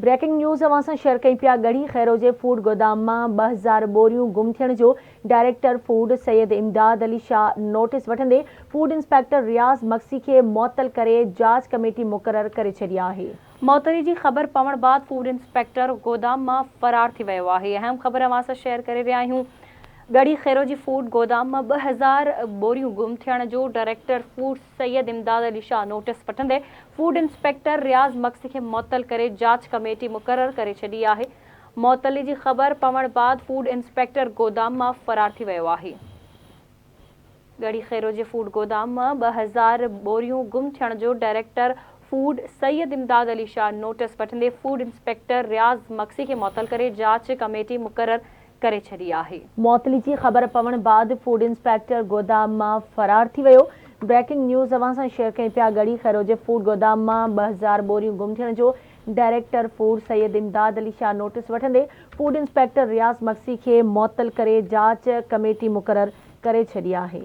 Breaking news अवां सां share कई पिया। गढ़ी खैरो जे फूड गोदाम में 2000 बोरियूं गुम थियण जो डायरेक्टर फूड सैयद इमदाद अली शाह नोटिस वठंदे फूड इंस्पेक्टर रियाज़ मक्सी के मुअत्तल करे जांच कमेटी मुक़रर करे छॾी आहे। मौतरी की खबर पवण बाद फूड इंस्पेक्टर गोदाम में फरार थी वियो आहे। अहम खबर अवां सां शेयर करे रहिया आहियूं। गढ़ी खैरो जी फूड गोदाम में 2000 बोरियूं गुम थियण जो डायरेक्टर फूड सैयद इमदाद अली शाह नोटिस वठंदे फूड इंस्पेक्टर रियाज़ मक्सी के मुअत्तल करे जांच कमेटी मुक़रर करे छॾी आहे। मुअत्तली जी खबर पवण बाद फूड इंस्पेक्टर गोदाम में फरार थी वियो आहे। गढ़ी खैरो जे फूड गोदाम में 2000 बोरियूं गुम थियण जो डायरेक्टर फूड सैयद इमदाद अली शाह नोटिस वठंदे फूड इंस्पेक्टर रियाज़ मक्सी के मुअत्तल करे जांच कमेटी मुक़रर करे छॾी आहे। मुअत्तली जी खबर पवण बाद फूड इंस्पेक्टर गोदाम में फरार थी वियो। ब्रेकिंग न्यूज़ अवां सां शेयर कई पिया। गढ़ी खैरो जे फूड गोदाम में 2000 बोरियूं गुम थियण जो डायरेक्टर फूड सैयद इमदाद अली शाह नोटिस वठंदे फूड इंस्पेक्टर रियाज़ मक्सी के मुअत्तल करे जांच कमेटी मुक़रर करे छॾी आहे।